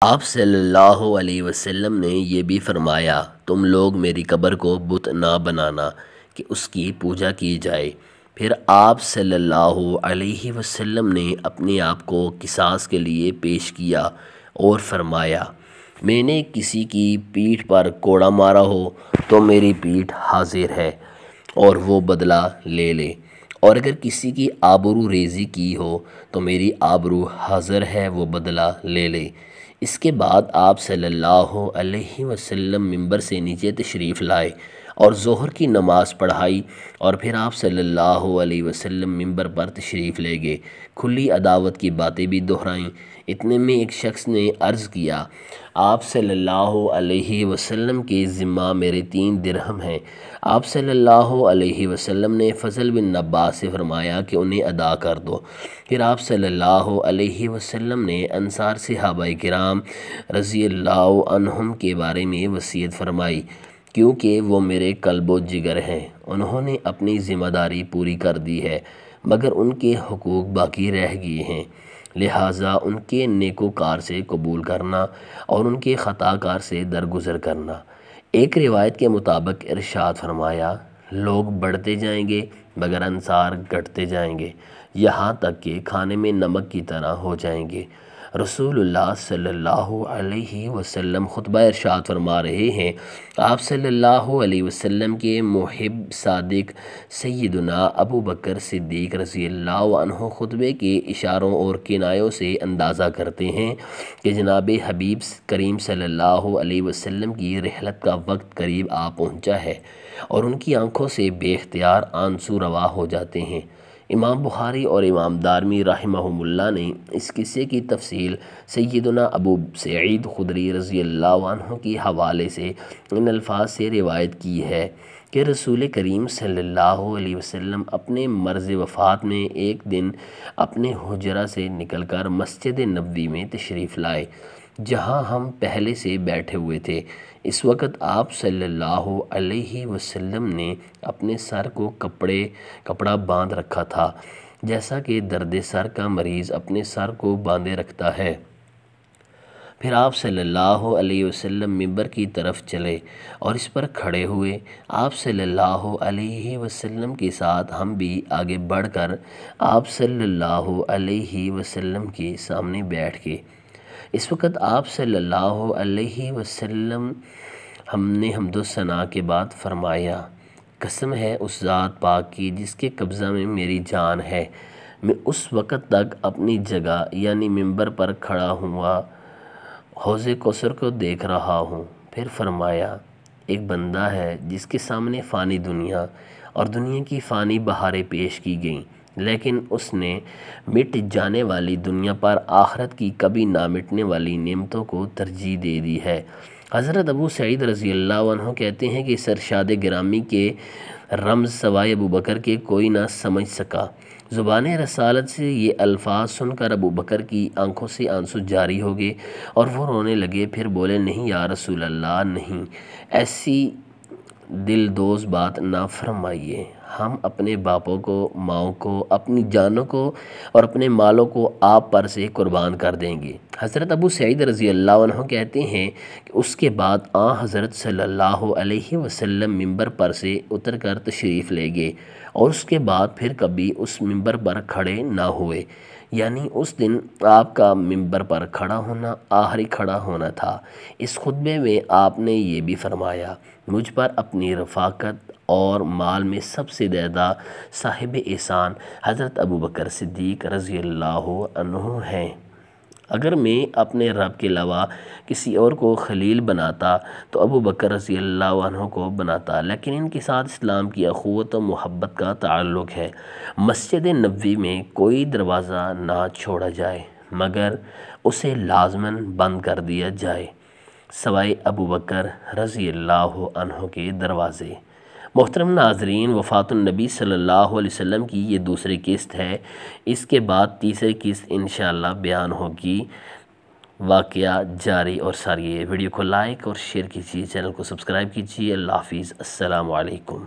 آپ صلی اللہ علیہ وسلم نے یہ بھی فرمایا، تم لوگ میری قبر کو بت نہ بنانا کہ اس کی پوجا کی جائے۔ پھر آپ صلی اللہ علیہ وسلم نے اپنے آپ کو قصاص کے لیے پیش کیا اور فرمایا، میں نے کسی کی پیٹھ پر کوڑا مارا ہو تو میری پیٹھ حاضر ہے اور وہ بدلہ لے لے، اور اگر کسی کی آبرو ریزی کی ہو تو میری آبرو حاضر ہے، وہ بدلہ لے لے۔ اس کے بعد آپ صلی اللہ علیہ وسلم ممبر سے نیچے تشریف لائے اور ظہر کی نماز پڑھائی، اور پھر آپ صلی اللہ علیہ وسلم ممبر پر تشریف لے گئے، کھلی عداوت کی باتیں بھی دہرائیں۔ اتنے میں ایک شخص نے عرض کیا، آپ صلی اللہ علیہ وسلم کے ذمہ میرے 3 درہم ہیں۔ آپ صلی اللہ علیہ وسلم نے فضل بن عباس سے فرمایا کہ انہیں ادا کر دو۔ پھر آپ صلی اللہ علیہ وسلم نے انصار صحابہ کرام رضی اللہ عنہم کے بارے میں وصیت فرمائی، کیونکہ وہ میرے قلب و جگر ہیں۔ انہوں نے اپنی ذمہ داری پوری کر دی ہے، مگر ان کے حقوق باقی رہ گئے ہیں، لہٰذا ان کے نیکوکار سے قبول کرنا اور ان کے خطا کار سے درگزر کرنا۔ ایک روایت کے مطابق ارشاد فرمایا، لوگ بڑھتے جائیں گے مگر انصار گھٹتے جائیں گے، یہاں تک کہ کھانے میں نمک کی طرح ہو جائیں گے۔ رسول اللہ صلی اللہ علیہ وسلم خطبہ ارشاد فرما رہے ہیں، آپ صلی اللہ علیہ وسلم کے محب صادق سیدنا ابو بکر صدیق رضی اللہ عنہ خطبے کے اشاروں اور کنایوں سے اندازہ کرتے ہیں کہ جناب حبیب کریم صلی اللہ علیہ وسلم کی رحلت کا وقت قریب آ پہنچا ہے، اور ان کی آنکھوں سے بے اختیار آنسو روا ہو جاتے ہیں۔ امام بخاری اور امام دارمی رحمہم اللہ نے اس قصے کی تفصیل سیدنا ابو سعید خدری رضی اللہ عنہ کے حوالے سے ان الفاظ سے روایت کی ہے کہ رسول کریم صلی اللہ علیہ وسلم اپنے مرض وفات میں ایک دن اپنے حجرہ سے نکل کر مسجد نبوی میں تشریف لائے، جہاں ہم پہلے سے بیٹھے ہوئے تھے۔ اس وقت آپ صلی اللہ علیہ وسلم نے اپنے سر کو کپڑا باندھ رکھا تھا، جیسا کہ درد سر کا مریض اپنے سر کو باندھے رکھتا ہے۔ پھر آپ صلی اللہ علیہ وسلم ممبر کی طرف چلے اور اس پر کھڑے ہوئے۔ آپ صلی اللہ علیہ وسلم کے ساتھ ہم بھی آگے بڑھ کر آپ صلی اللہ علیہ وسلم کے سامنے بیٹھ گئے۔ اس وقت آپ صلی اللہ علیہ وسلم ہم نے حمد و ثنا کے بعد فرمایا، قسم ہے اس ذات پاک کی جس کے قبضہ میں میری جان ہے، میں اس وقت تک اپنی جگہ یعنی ممبر پر کھڑا ہوا حوض کوثر کو دیکھ رہا ہوں۔ پھر فرمایا، ایک بندہ ہے جس کے سامنے فانی دنیا اور دنیا کی فانی بہاریں پیش کی گئیں، لیکن اس نے مٹ جانے والی دنیا پر آخرت کی کبھی نہ مٹنے والی نعمتوں کو ترجیح دے دی ہے۔ حضرت ابو سعید رضی اللہ عنہ کہتے ہیں کہ سرشاد گرامی کے رمز سوائے ابو بکر کے کوئی نہ سمجھ سکا۔ زبان رسالت سے یہ الفاظ سن کر ابو بکر کی آنکھوں سے آنسو جاری ہو گئے اور وہ رونے لگے۔ پھر بولے، نہیں یا رسول اللہ، نہیں، ایسی دل دوز بات نہ فرمائیے، ہم اپنے باپوں کو، ماؤں کو، اپنی جانوں کو اور اپنے مالوں کو آپ پر سے قربان کر دیں گے۔ حضرت ابو سعید رضی اللہ عنہ کہتے ہیں کہ اس کے بعد حضرت صلی اللہ علیہ وسلم ممبر پر سے اتر کر تشریف لے گئے اور اس کے بعد پھر کبھی اس ممبر پر کھڑے نہ ہوئے، یعنی اس دن آپ کا ممبر پر کھڑا ہونا آخری کھڑا ہونا تھا۔ اس خطبے میں آپ نے یہ بھی فرمایا، مجھ پر اپنی رفاقت اور مال میں سب سے زیادہ صاحب احسان حضرت ابو بکر صدیق رضی اللہ عنہ ہیں۔ اگر میں اپنے رب کے علاوہ کسی اور کو خلیل بناتا تو ابو بکر رضی اللہ عنہ کو بناتا، لیکن ان کے ساتھ اسلام کی اخوت و محبت کا تعلق ہے۔ مسجد نبوی میں کوئی دروازہ نہ چھوڑا جائے مگر اسے لازماً بند کر دیا جائے، سوائے ابو بکر رضی اللہ عنہ کے دروازے۔ محترم ناظرین، وفات النبی صلی اللہ علیہ وسلم کی یہ دوسری قسط ہے، اس کے بعد تیسری قسط انشاءاللہ بیان ہوگی۔ واقعہ جاری اور ساری ویڈیو کو لائک اور شیئر کیجیے، چینل کو سبسکرائب کیجیے۔ اللہ حافظ، السلام علیکم۔